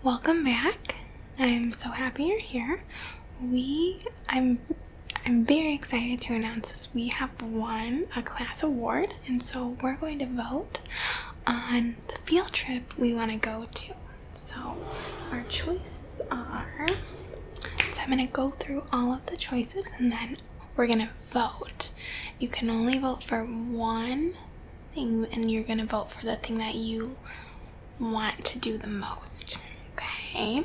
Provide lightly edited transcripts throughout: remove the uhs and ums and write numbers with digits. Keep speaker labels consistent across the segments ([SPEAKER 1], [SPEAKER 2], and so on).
[SPEAKER 1] Welcome back. I'm so happy you're here. I'm very excited to announce this. We have won a class award, and so we're going to vote on the field trip we want to go to. So our choices are, so I'm going to go through all of the choices and then we're going to vote. You can only vote for one thing, and you're going to vote for the thing that you want to do the most. Okay,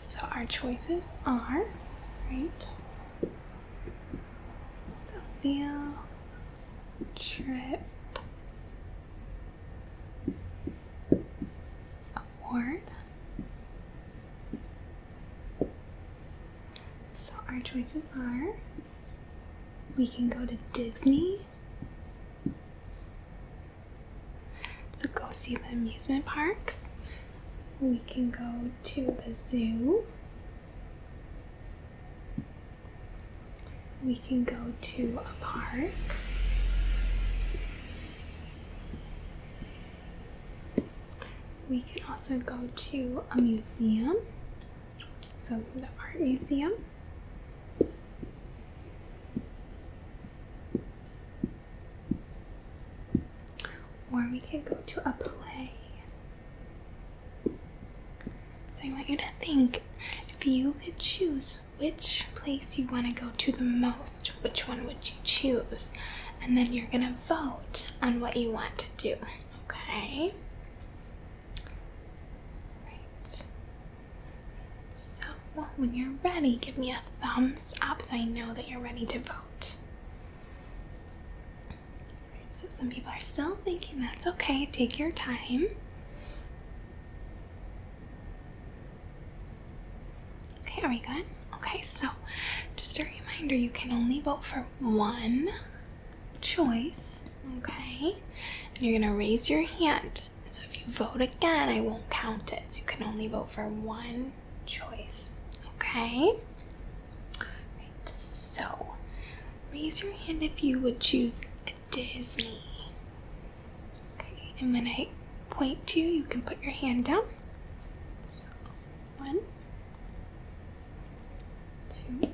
[SPEAKER 1] so our choices are, right, so field trip award. So our choices are, we can go to Disney, so go see the amusement parks. We can go to the zoo. We can go to a park. We can also go to a museum, so the art museum. Or we can go to a play. So I want you to think, if you could choose which place you want to go to the most, which one would you choose? And then you're gonna vote on what you want to do, okay? Right. So when you're ready, give me a thumbs up so I know that you're ready to vote. Right, so some people are still thinking. That's okay, take your time. Are we good? Okay, so just a reminder, you can only vote for one choice, okay? And you're gonna raise your hand. So if you vote again, I won't count it. So you can only vote for one choice, okay? Right, so raise your hand if you would choose Disney. Okay, and when I point to you, you can put your hand down. So 1, 2,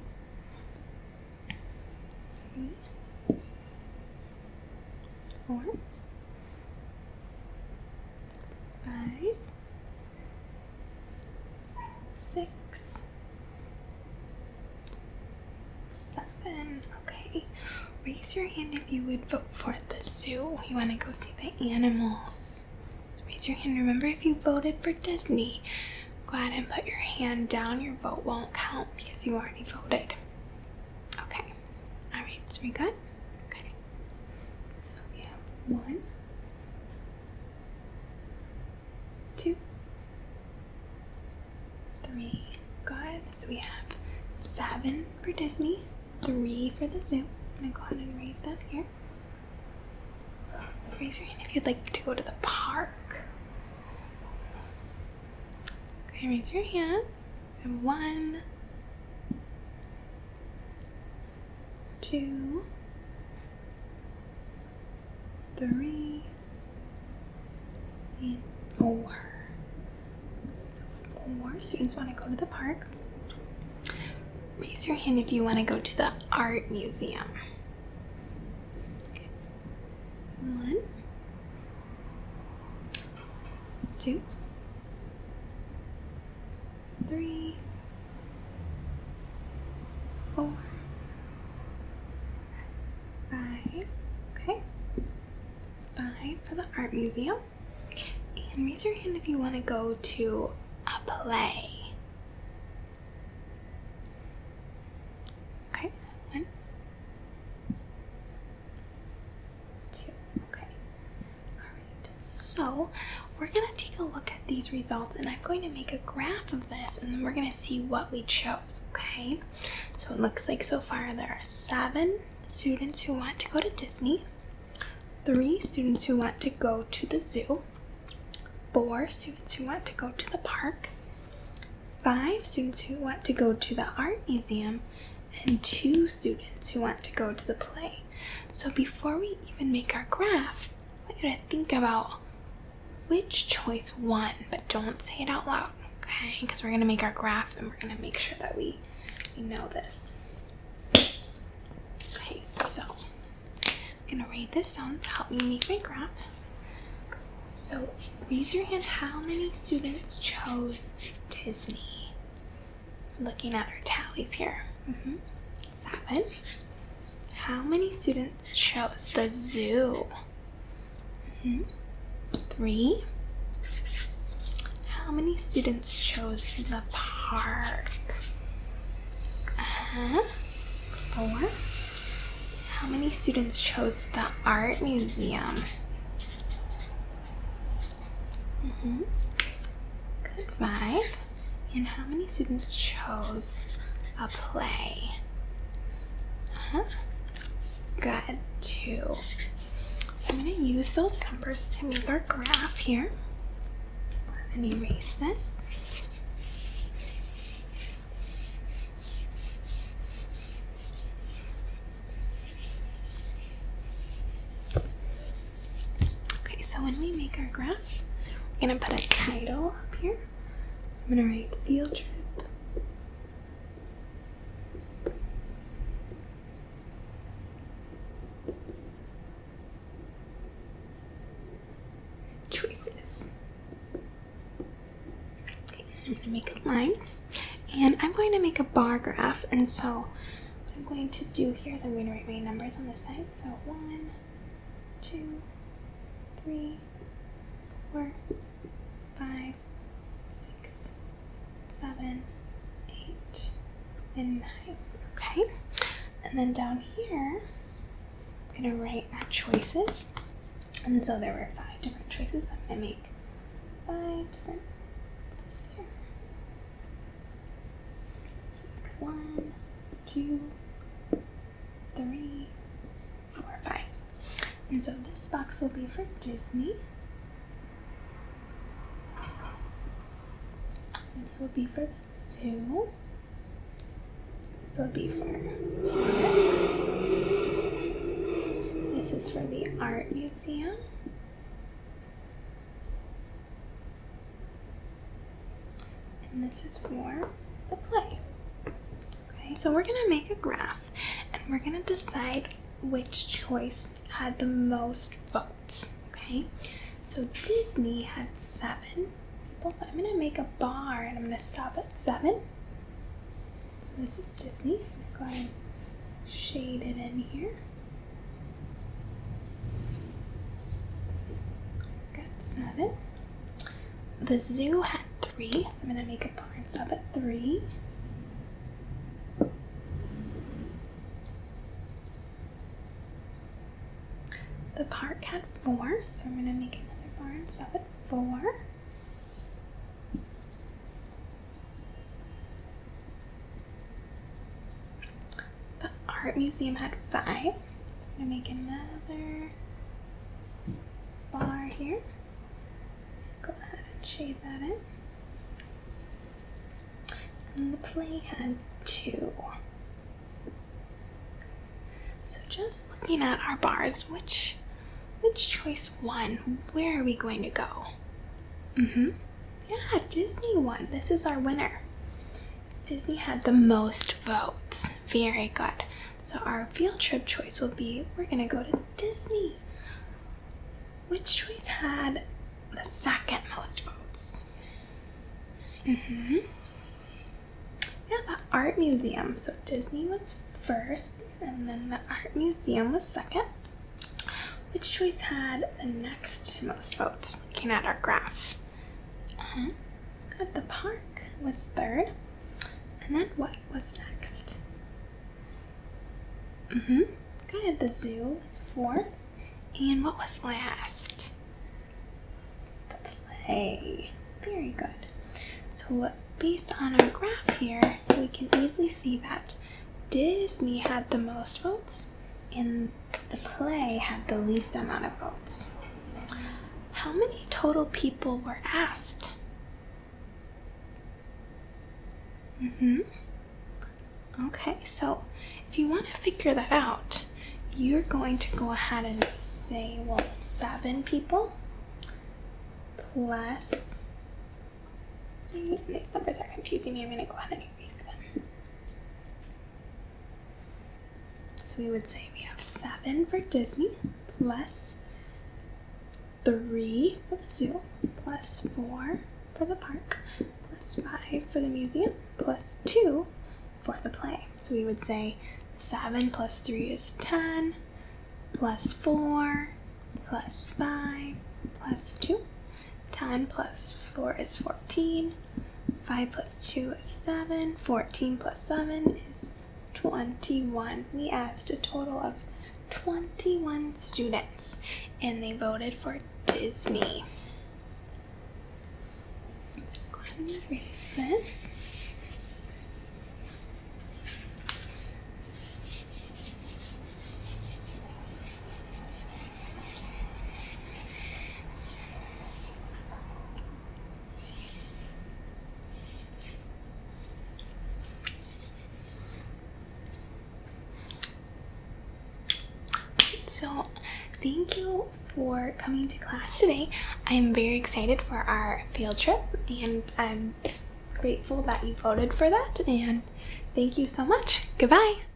[SPEAKER 1] 3, 4, 5, 6, 7. Okay. Raise your hand if you would vote for the zoo. You want to go see the animals. Raise your hand. Remember, if you voted for Disney, go ahead and put your hand down. Your vote won't count because you already voted. Okay. Alright, so we good? Okay. So we have 1, 2, 3. Good. So we have 7 for Disney, 3 for the zoo. I'm gonna go ahead and write that here. Raise your hand if you'd like to go to the park. Okay, raise your hand. So 1, 2, 3, and 4. So 4 students want to go to the park. Raise your hand if you want to go to the art museum. Okay. 1, 2, 3, 4, 5. Okay. 5 for the art museum. And raise your hand if you want to go to a play. Okay. 1, 2. Okay. Alright. So we're going to take a look at these results, and I'm going to make a graph of this, and then we're going to see what we chose, okay? So it looks like so far there are 7 students who want to go to Disney, 3 students who want to go to the zoo, 4 students who want to go to the park, 5 students who want to go to the art museum, and 2 students who want to go to the play. So before we even make our graph, I want you to think about which choice won, but don't say it out loud, Okay, because we're gonna make our graph and we're gonna make sure that we know this. Okay, so I'm gonna write this down to help me make my graph. So raise your hand, how many students chose Disney? Looking at our tallies here. 7. How many students chose the zoo? 3. How many students chose the park? 4. How many students chose the art museum? Good. 5. And how many students chose a play? Good. 2. So I'm going to use those numbers to make our graph here. And erase this. Okay, so when we make our graph, we're going to put a title up here. So I'm going to write field trip. Choices. Okay, I'm going to make a line. And I'm going to make a bar graph. And so what I'm going to do here is I'm going to write my numbers on this side. So 1, 2, 3, 4, 5, 6, 7, 8, and 9. Okay. And then down here, I'm going to write our choices. And so there were 5 different choices. So I'm going to make 5 different this here. So 1, 2, 3, 4, 5. And so this box will be for Disney. This will be for the zoo. This will be for park. This is for the art museum. And this is for the play. Okay, so we're gonna make a graph and we're gonna decide which choice had the most votes. Okay, so Disney had 7 people, so I'm gonna make a bar and I'm gonna stop at 7. This is Disney. I'm gonna go ahead and shade it in here. Got 7. The zoo had 3, so I'm gonna make a bar and stop at 3. The park had 4, so I'm gonna make another bar and stop at 4. The art museum had 5, so I'm gonna make another bar here. Go ahead and shade that in. And the play had 2. So just looking at our bars, which choice won? Where are we going to go? Yeah, Disney won. This is our winner. Disney had the most votes. Very good. So our field trip choice will be, we're gonna go to Disney. Which choice had the second most votes? Yeah, the art museum. So Disney was first, and then the art museum was second. Which choice had the next most votes? Looking at our graph. Good, the park was third. And then what was next? Good, the zoo was fourth. And what was last? The play. Very good. So based on our graph here, we can easily see that Disney had the most votes and the play had the least amount of votes. How many total people were asked? Okay, so if you want to figure that out, you're going to go ahead and say, well, 7 people plus 8 and these numbers are confusing me. I'm going to go ahead and erase them. So we would say we have 7 for Disney, plus 3 for the zoo, plus 4 for the park, plus 5 for the museum, plus 2 for the play. So we would say 7 plus 3 is 10, plus 4, plus 5, plus 2. 10 plus 4 is 14, 5 plus 2 is 7, 14 plus 7 is 21. We asked a total of 21 students, and they voted for Disney. Go ahead and erase this. So, thank you for coming to class today. I'm very excited for our field trip, and I'm grateful that you voted for that, and thank you so much. Goodbye.